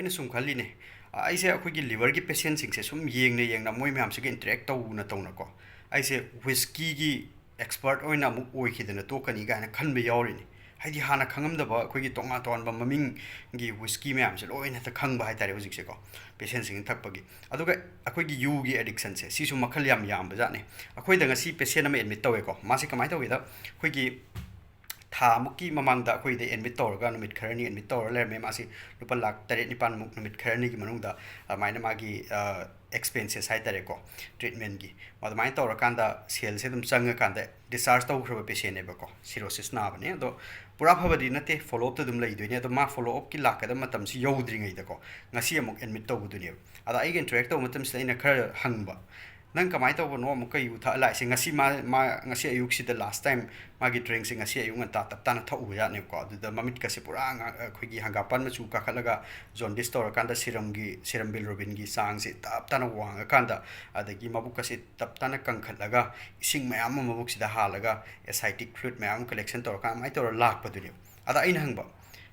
sum khalline aise akhoi gi liver gi patient sing se sum yengna moi myam se interact tawna ko aise whiskey gi expert oina mu oi khidena to kani ga na khanbe yawrini haidi hana khangamdaba akhoi gi tonga ton ba maming gi whiskey myam se loina ta khangba hai tare hojik se ko patient sing thakpagi aduga akhoi gi yu gi addiction se si su makhal yam ba jane akhoi da ngasi patient ama admit tawe ko masi kamai tawe da akhoi gi tha muki mamangda akhoi de admit tawra numit kharani admit tawra le me masi lupa lak tare nipan muk numit kharani gi manungda maina magi expenses hai tare ko treatment gi madmai tawra kanda sel se dum changa kanda discharge taw khroba patient ne ba ko cirrhosis na bane do pura phabadi nate follow up to dum lai doine do ma follow up ki lakada matam si yodri ngai da ko ngasi amuk admit taw du ne ada ai interact taw matam se ina khar hangba nang kamai taw no amuk yu tha lai se ngasi ma ngasi ayuk si the last time magi drink sing ngasi ayuk ta tap tan tha u ya ne ko du da mamit ka se pura khoi gi hangapan ma chu ka khalaga jaundice tor kanda serum bilirubin gi sang se tap tan wang kanda adagi mabuk ka se tap tan kang khalaga ising mayam mabuk si da halaga acidic fluid mayam collection tor ka mai tor lak pa du ne ada ain hangba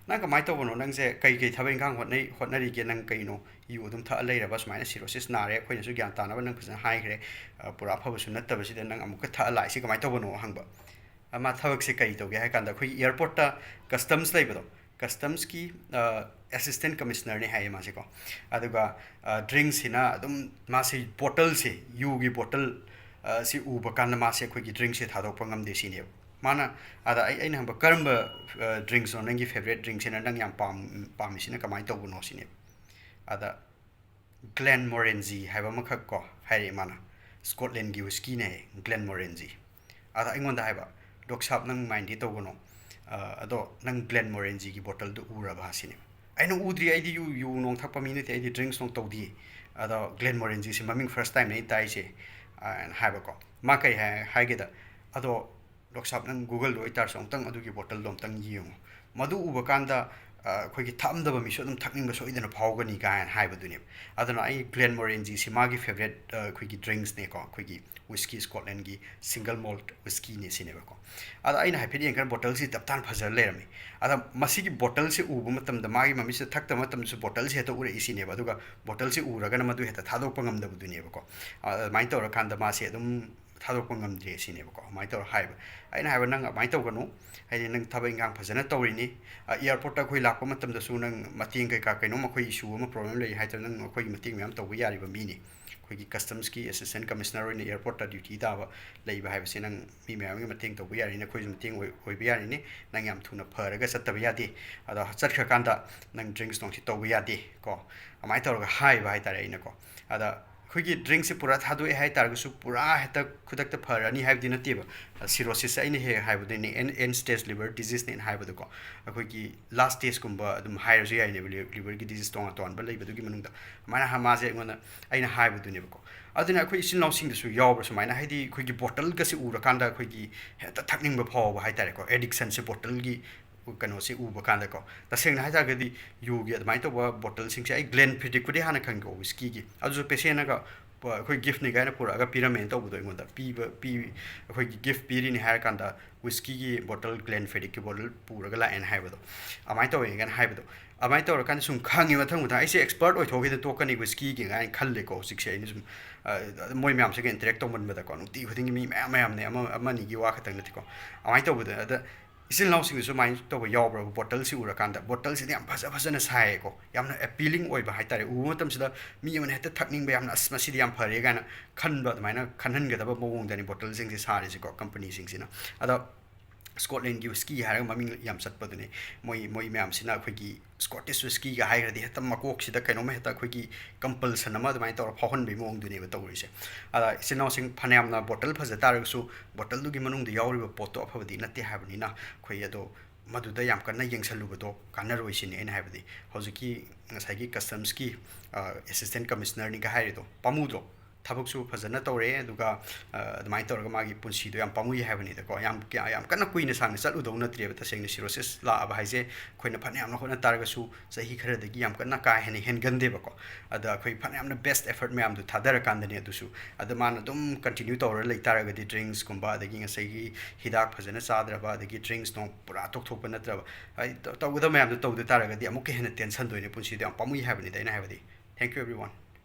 nang kamai taw no nang se kai thabai gang hotnari ge nang kai no yu dum tha lai ra bas mai cirrhosis na re khoi su gyan ta na nang phasa hai gre pura phaba su nat ta ba si da nang amuk tha lai si kamai taw no hangba ama thawak se kai to ge ha kanda khoi airport ta customs lai ba do customs ki assistant commissioner ne hai ma se ko aduga drinks hina adum ma se bottle se yu gi bottle si u ba kan ma se khoi gi drink se thadok pangam de si ne mana ada ai na ba karamba drinks on nangi favorite drinks ina nang yam pam sina kamai to no sine ada Glenmorangie haiba makhak ko hairi mana Scotland gi whiskey ne Glenmorangie ada ingon da haiba dok shop nang mind di to no ado nang Glenmorangie gi bottle du ura ba sine ai no udri ai di yu nong thak pa mi ne ai di drinks nong to di ada Glenmorangie si maming first time nei tai se and haiba ko ma kai hai ge da ado dok shop nang Google do itar song tang adu gi bottle dom tang yong madu uba kanda khoi gi thamdaba mi so dum thakning ba so idena phawgani ga han haiba duni adana ai Glenmorangie si magi favorite khoi gi drinks ne ko khoi gi whiskey Scotland gi single malt whiskey ne sine ba ko ada aina happy yang kan bottle si taptan phazar le rami ada masi gi bottle si uba matam da magi mami se thakta matam su bottle si heta ura isine ba duga bottle si ura ga na madu heta thadok pangam da duni ba ko mai to ra kan da ma se dum thadok pangam de sine ba ko mai to haiba aina haiba nang mai to ganu hai nang thabai ngang phazana tawri ni airport ta khoi lakpa matam da su nang mating kai ka kaino ma khoi issue ma problem lai hai ta nang khoi mating myam taw yari ba mi ni khoi gi customs ki assistant commissioner in airport ta duty da ba leiba hai ba se nang mi myam gi mating taw yari na khoi mating oi ba yari ni nang yam thuna pharaga satta ba yadi ada chat kha kanda nang drinks nong si taw yadi ko amai taw ga hai ba hai ta rai na ko ada khoi gi drink se pura thadu hai tar ga su pura heta khudak ta pharani hai din ti ba cirrhosis ai ne he hai bu ne end stage liver disease ne hai bu ko khoi gi last stage kumba dum hai ro ai ne liver gi disease tong ton ba lei ba du gi manung da mana ha ma je ngona ai na hai bu du ne ba ko aduna khoi isin law sing da su yaw ba su mana hai di khoi gi bottle ga si ura kanda khoi gi heta thakning ba phaw ba hai tar ko addiction se bottle gi kano se uba kanda ko taseng na haja gadi yu gi admai to ba bottle sing se ai Glenfiddich kudi hana khang go whiskey gi aju patient na ga khoi gift ni ga na pura ga pyramid to budo ingon da pi khoi gi gift piri ni har kanda whiskey gi bottle Glenfiddich ki bottle pura ga la en hai bodo amai to ga hai bodo amai to kan sum khangi ma thang ai se expert oi thogi da to kan ni whiskey gi ga khalle ko sik se ni sum moi myam se ga interact to man ba da ko nu ti khuding mi myam ne ama ni gi wa khatang na ti ko amai to budo da isin law sing su mai to ba yaw bro bottle si ura kanda bottle si yam phaza na sai ko yamna appealing oi ba haitare u matam sida mi man heta thakning ba yamna asma si yam phare ga na khan ba mai na khanhan ga da ba mawong da ni bottle sing si sari si ko company sing si na ada Scotland gi whiskey har maming yam sat pa dune moi myam sina khoi gi Scottish whiskey ga hai radi heta makok sida kaino ma heta khoi gi compulsion ama mai tor phahon be mong dune ba tawri se ada sinau sing phanam na bottle phaja tar su bottle du gi manung de yawri ba poto aphabadi natte habni na khoi ado madu da yam kana yengsalu ba do kana roi sin en habdi hojiki ngasai gi customs ki assistant commissioner ni ga hai do pamu do ꯊꯕꯛꯁꯨ ꯐꯖꯅ ꯇꯧꯔꯦ ꯑꯗꯨꯒ ꯑꯗꯨꯃꯥꯏꯅ ꯇꯧꯔꯒ ꯃꯥꯒꯤ ꯄꯨꯟꯁꯤꯗꯣ ꯌꯥꯝ ꯄꯥꯝꯃꯨꯏ ꯍꯥꯏꯕꯅꯤꯗꯀꯣ ꯌꯥꯝ ꯀꯟꯅ ꯀꯨꯏꯅ ꯁꯥꯡꯅ ꯆꯠꯂꯨꯗꯧ ꯅꯠꯇ꯭ꯔꯦꯕ ꯇꯁꯦꯡꯅ ꯁꯤꯔꯣꯁꯤꯁ ꯂꯥꯛꯑꯕ ꯍꯥꯏꯁꯦ ꯑꯩꯈꯣꯏꯅ ꯐꯅꯌꯥꯝꯅ ꯍꯣꯠꯅ ꯇꯥꯔꯒꯁꯨ ꯆꯍꯤ ꯈꯔꯗꯒꯤ ꯌꯥꯝ ꯀꯟꯅ ꯀꯥ ꯍꯦꯟꯅ ꯍꯦꯟꯒꯟꯗꯦꯕꯀꯣ ꯑꯗ ꯑꯩꯈꯣꯏ ꯐꯅꯌꯥꯝꯅ ꯕꯦꯁꯠ ꯑꯦꯐꯔꯠ ꯃꯌꯥꯝꯗꯣ ꯊꯥꯗꯔꯀꯥꯟꯗꯅꯦ ꯑꯗꯨꯁꯨ ꯑꯗ ꯃꯥꯅ ꯑꯗꯨꯝ ꯀꯟꯇꯤꯅ꯭ꯌꯨ ꯇꯧꯔ ꯂꯩ ꯇꯥꯔꯒꯗꯤ ꯗ꯭ꯔꯤꯡꯁꯀꯨꯝꯕ ꯑꯗꯒꯤ ꯉꯁꯥꯏꯒꯤ ꯍꯤꯗꯥꯛ ꯐꯖꯅ ꯆꯥꯗ꯭ꯔꯕ ꯑꯗꯒꯤ ꯗ꯭ꯔꯤꯡꯁ ꯅꯣꯡ ꯄꯨꯔꯥ ꯇꯣꯛꯊꯣꯛꯄ ꯅꯠꯇ꯭ꯔꯕ ꯇꯧꯒꯗꯕ ꯃꯌꯥꯝꯗꯣ ꯇꯧꯗ ꯇꯥꯔꯒꯗꯤ ꯑꯃꯨꯛꯀ ꯍꯦꯟꯅ ꯇꯦꯟꯁꯟꯗꯣꯏꯅꯦ ꯄꯨꯟꯁꯤꯗꯣ ꯌꯥꯝ ꯄꯥꯝꯃꯨꯏ ꯍꯥꯏꯕꯅꯤꯗ ꯑꯩꯅ ꯍꯥꯏꯕꯗꯤ ꯊꯦꯡꯛ ꯌꯨ ꯑꯦꯕ꯭ꯔꯤꯋꯥꯟ